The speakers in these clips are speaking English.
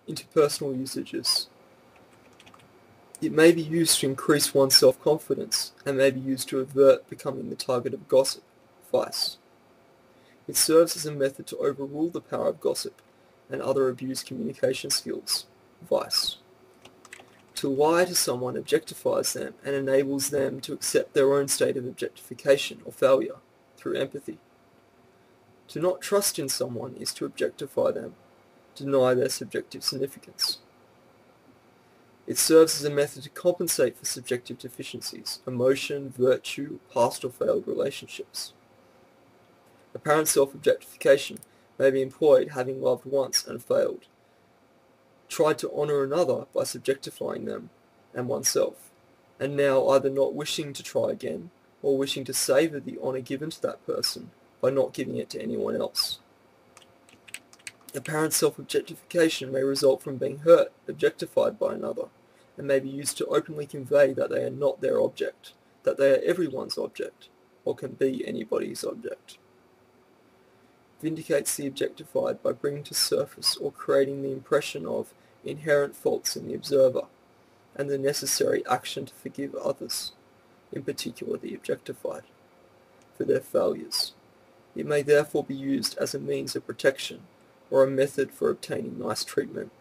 Interpersonal usages. It may be used to increase one's self-confidence and may be used to avert becoming the target of gossip, vice. It serves as a method to overrule the power of gossip and other abused communication skills, vice. To lie to someone objectifies them and enables them to accept their own state of objectification or failure through empathy. To not trust in someone is to objectify them, deny their subjective significance. It serves as a method to compensate for subjective deficiencies, emotion, virtue, past or failed relationships. Apparent self-objectification may be employed having loved once and failed, tried to honour another by subjectifying them and oneself, and now either not wishing to try again or wishing to savour the honour given to that person by not giving it to anyone else. Apparent self-objectification may result from being hurt, objectified by another, and may be used to openly convey that they are not their object, that they are everyone's object, or can be anybody's object. Vindicates the objectified by bringing to surface or creating the impression of inherent faults in the observer, and the necessary action to forgive others, in particular the objectified, for their failures. It may therefore be used as a means of protection, or a method for obtaining nice treatment.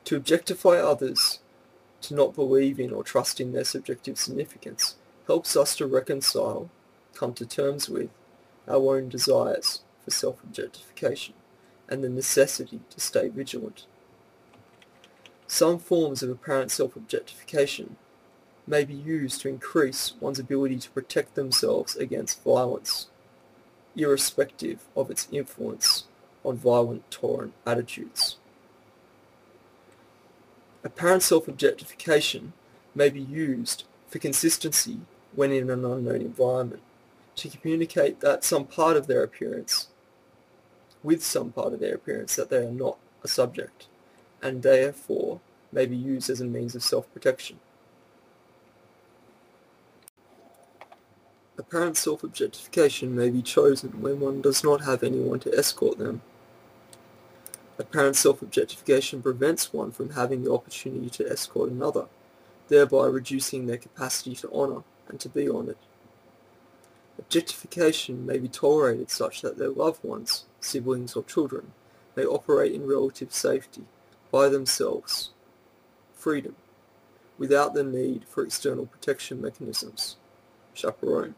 To objectify others, to not believe in or trust in their subjective significance, helps us to reconcile, come to terms with, our own desires for self-objectification, and the necessity to stay vigilant. Some forms of apparent self-objectification may be used to increase one's ability to protect themselves against violence, irrespective of its influence on violent, tolerant attitudes. Apparent self-objectification may be used for consistency when in an unknown environment, to communicate that with some part of their appearance that they are not a subject, and therefore may be used as a means of self-protection. Apparent self-objectification may be chosen when one does not have anyone to escort them. Apparent self-objectification prevents one from having the opportunity to escort another, thereby reducing their capacity to honour and to be honoured. Objectification may be tolerated such that their loved ones, siblings or children, may operate in relative safety, by themselves, freedom, without the need for external protection mechanisms, chaperone.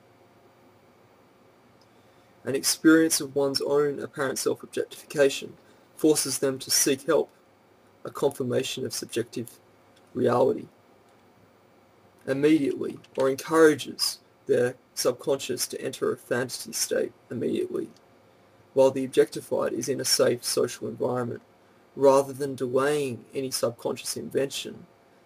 An experience of one's own apparent self-objectification forces them to seek help, a confirmation of subjective reality, immediately, or encourages their subconscious to enter a fantasy state immediately, while the objectified is in a safe social environment, rather than delaying any subconscious invention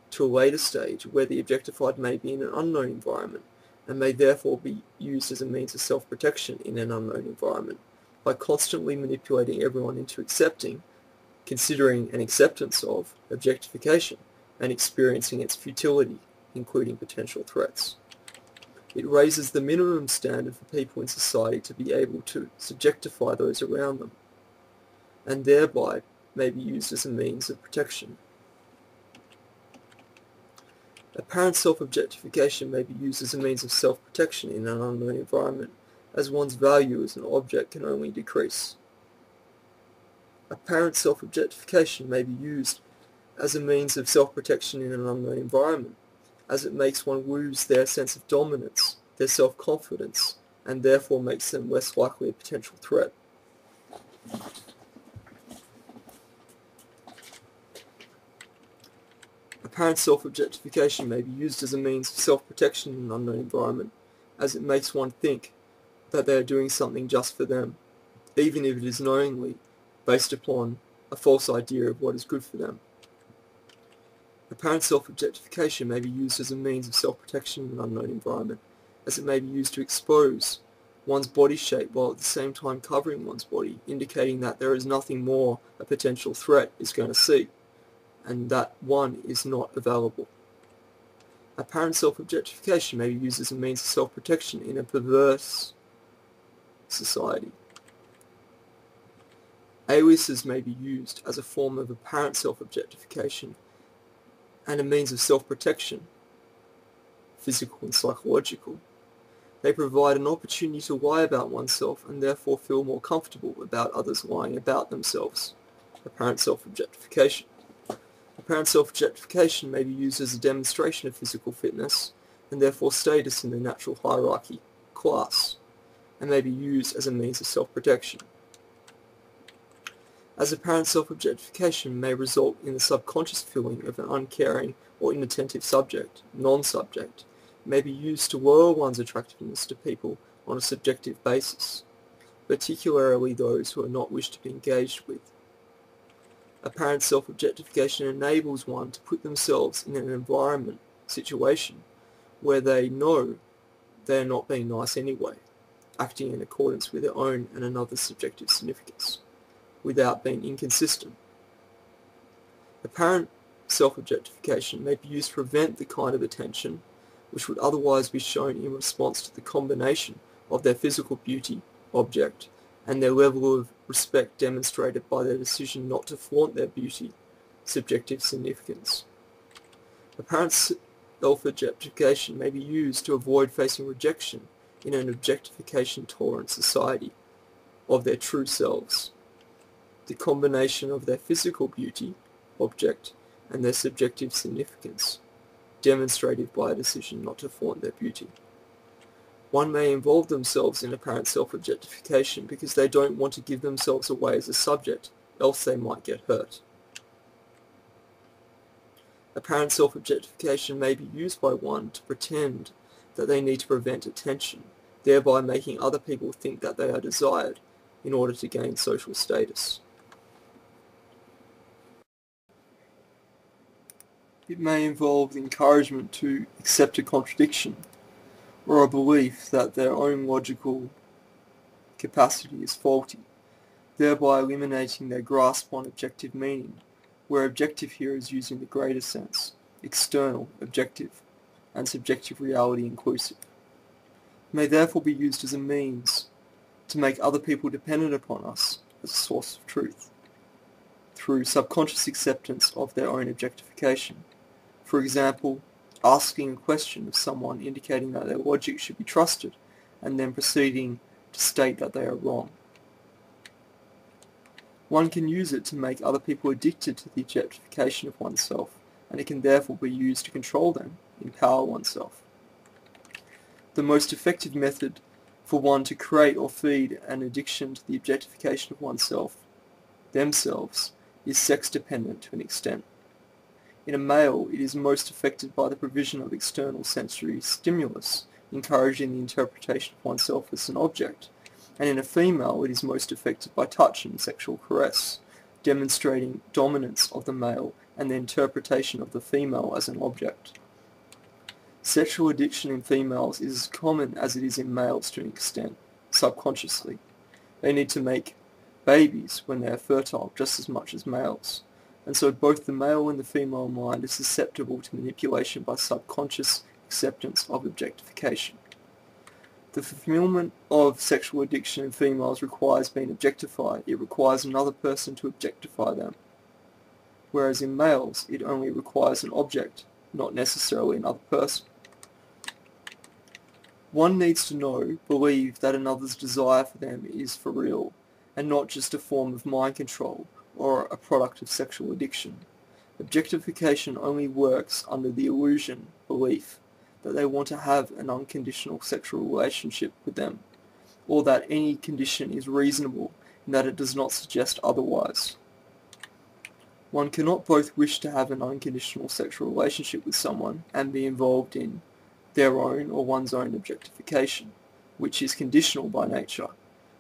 to a later stage where the objectified may be in an unknown environment and may therefore be used as a means of self-protection in an unknown environment by constantly manipulating everyone into accepting, considering an acceptance of objectification and experiencing its futility, including potential threats. It raises the minimum standard for people in society to be able to subjectify those around them, and thereby may be used as a means of protection. Apparent self-objectification may be used as a means of self-protection in an unknown environment, as one's value as an object can only decrease. Apparent self-objectification may be used as a means of self-protection in an unknown environment, as it makes one lose their sense of dominance, their self-confidence, and therefore makes them less likely a potential threat. Apparent self-objectification may be used as a means of self-protection in an unknown environment, as it makes one think that they are doing something just for them, even if it is knowingly based upon a false idea of what is good for them. Apparent self-objectification may be used as a means of self-protection in an unknown environment, as it may be used to expose one's body shape while at the same time covering one's body, indicating that there is nothing more a potential threat is going to see, and that one is not available. Apparent self-objectification may be used as a means of self-protection in a perverse society, Aliases may be used as a form of apparent self-objectification and a means of self-protection, physical and psychological. They provide an opportunity to lie about oneself and therefore feel more comfortable about others lying about themselves. Apparent self-objectification. Apparent self-objectification may be used as a demonstration of physical fitness and therefore status in the natural hierarchy, class, and may be used as a means of self-protection. As apparent self-objectification may result in the subconscious feeling of an uncaring or inattentive subject, non-subject, it may be used to lower one's attractiveness to people on a subjective basis, particularly those who are not wished to be engaged with. Apparent self-objectification enables one to put themselves in an environment, situation, where they know they are not being nice anyway, acting in accordance with their own and another's subjective significance, without being inconsistent. Apparent self-objectification may be used to prevent the kind of attention which would otherwise be shown in response to the combination of their physical beauty, object, and their level of respect demonstrated by their decision not to flaunt their beauty, subjective significance. Apparent self-objectification may be used to avoid facing rejection in an objectification-tolerant society of their true selves. The combination of their physical beauty, object, and their subjective significance, demonstrated by a decision not to flaunt their beauty. One may involve themselves in apparent self-objectification because they don't want to give themselves away as a subject, else they might get hurt. Apparent self-objectification may be used by one to pretend that they need to prevent attention, thereby making other people think that they are desired in order to gain social status. It may involve the encouragement to accept a contradiction, or a belief that their own logical capacity is faulty, thereby eliminating their grasp on objective meaning, where objective here is used in the greater sense, external, objective, and subjective reality inclusive. It may therefore be used as a means to make other people dependent upon us as a source of truth, through subconscious acceptance of their own objectification. For example, asking a question of someone indicating that their logic should be trusted, and then proceeding to state that they are wrong. One can use it to make other people addicted to the objectification of oneself, and it can therefore be used to control them, empower oneself. The most effective method for one to create or feed an addiction to the objectification of oneself, themselves, is sex-dependent to an extent. In a male, it is most affected by the provision of external sensory stimulus, encouraging the interpretation of oneself as an object, and in a female, it is most affected by touch and sexual caress, demonstrating dominance of the male and the interpretation of the female as an object. Sexual addiction in females is as common as it is in males to an extent, subconsciously. They need to make babies when they are fertile just as much as males, and so both the male and the female mind are susceptible to manipulation by subconscious acceptance of objectification. The fulfillment of sexual addiction in females requires being objectified. It requires another person to objectify them, whereas in males it only requires an object, not necessarily another person. One needs to know, believe that another's desire for them is for real, and not just a form of mind control or a product of sexual addiction. Objectification only works under the illusion, belief, that they want to have an unconditional sexual relationship with them, or that any condition is reasonable and that it does not suggest otherwise. One cannot both wish to have an unconditional sexual relationship with someone and be involved in their own or one's own objectification, which is conditional by nature,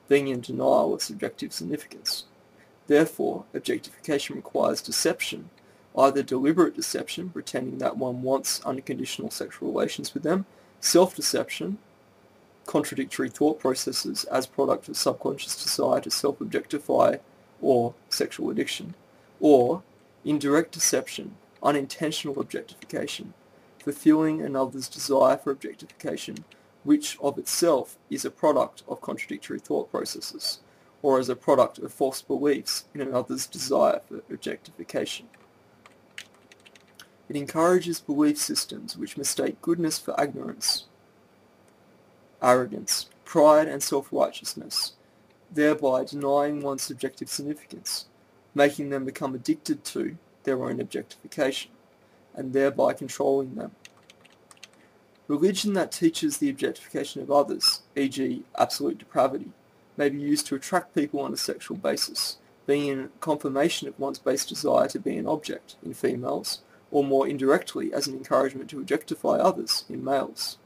being in denial of subjective significance. Therefore, objectification requires deception, either deliberate deception, pretending that one wants unconditional sexual relations with them, self-deception, contradictory thought processes as product of subconscious desire to self-objectify or sexual addiction, or indirect deception, unintentional objectification, fulfilling another's desire for objectification, which of itself is a product of contradictory thought processes, or as a product of false beliefs in another's desire for objectification. It encourages belief systems which mistake goodness for ignorance, arrogance, pride and self-righteousness, thereby denying one's subjective significance, making them become addicted to their own objectification, and thereby controlling them. Religion that teaches the objectification of others, e.g. absolute depravity, may be used to attract people on a sexual basis, being in confirmation of one's base desire to be an object in females, or more indirectly as an encouragement to objectify others in males.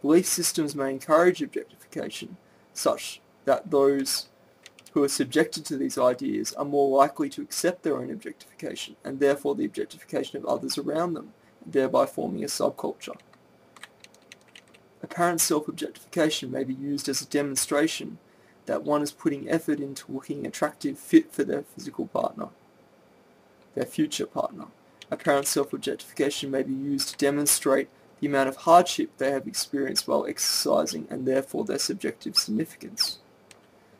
Belief systems may encourage objectification, such that those who are subjected to these ideas are more likely to accept their own objectification, and therefore the objectification of others around them, thereby forming a subculture. Apparent self-objectification may be used as a demonstration that one is putting effort into looking attractive, fit for their physical partner, their future partner. Apparent self-objectification may be used to demonstrate the amount of hardship they have experienced while exercising and therefore their subjective significance.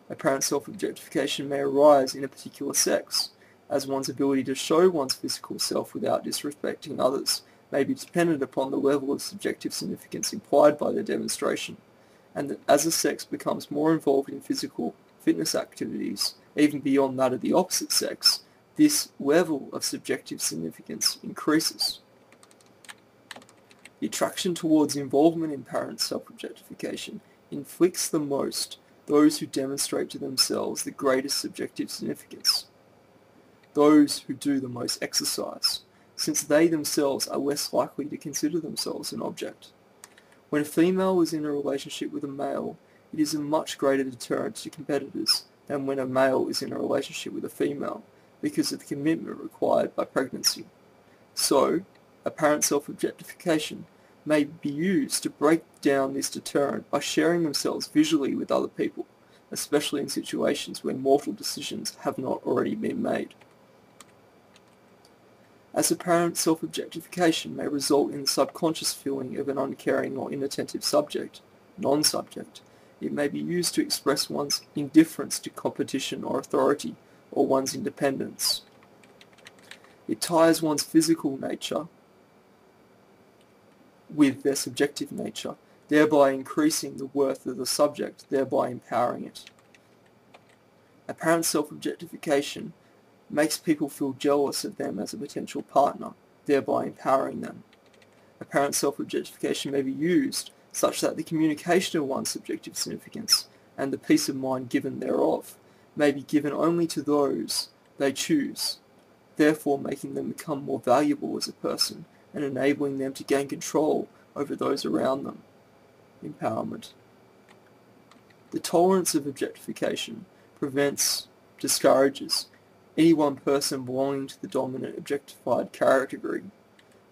Apparent self-objectification may arise in a particular sex, as one's ability to show one's physical self without disrespecting others may be dependent upon the level of subjective significance implied by their demonstration, and that as a sex becomes more involved in physical fitness activities, even beyond that of the opposite sex, this level of subjective significance increases. The attraction towards involvement in apparent self-objectification inflicts the most those who demonstrate to themselves the greatest subjective significance, those who do the most exercise, since they themselves are less likely to consider themselves an object. When a female is in a relationship with a male, it is a much greater deterrent to competitors than when a male is in a relationship with a female, because of the commitment required by pregnancy. So, apparent self-objectification may be used to break down this deterrent by sharing themselves visually with other people, especially in situations where mortal decisions have not already been made. As apparent self-objectification may result in the subconscious feeling of an uncaring or inattentive subject, non-subject, it may be used to express one's indifference to competition or authority, or one's independence. It ties one's physical nature with their subjective nature, thereby increasing the worth of the subject, thereby empowering it. Apparent self-objectification makes people feel jealous of them as a potential partner, thereby empowering them. Apparent self-objectification may be used such that the communication of one's subjective significance and the peace of mind given thereof may be given only to those they choose, therefore making them become more valuable as a person and enabling them to gain control over those around them. Empowerment. The tolerance of objectification discourages any one person belonging to the dominant objectified category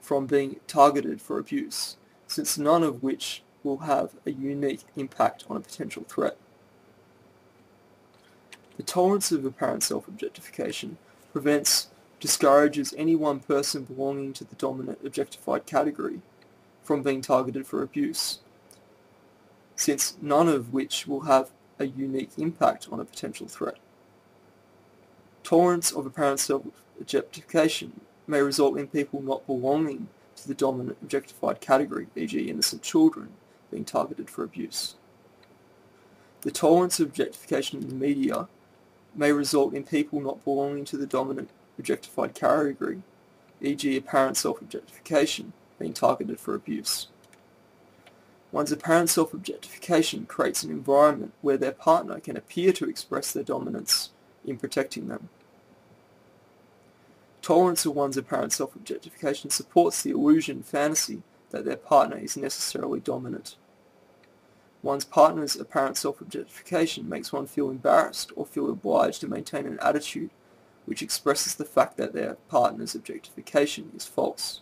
from being targeted for abuse, since none of which will have a unique impact on a potential threat. The tolerance of apparent self-objectification discourages any one person belonging to the dominant objectified category from being targeted for abuse, since none of which will have a unique impact on a potential threat. Tolerance of apparent self-objectification may result in people not belonging to the dominant objectified category, e.g. innocent children, being targeted for abuse. The tolerance of objectification in the media may result in people not belonging to the dominant objectified category, e.g. apparent self-objectification, being targeted for abuse. One's apparent self-objectification creates an environment where their partner can appear to express their dominance in protecting them. Tolerance of one's apparent self-objectification supports the illusion fantasy that their partner is necessarily dominant. One's partner's apparent self-objectification makes one feel embarrassed or feel obliged to maintain an attitude which expresses the fact that their partner's objectification is false.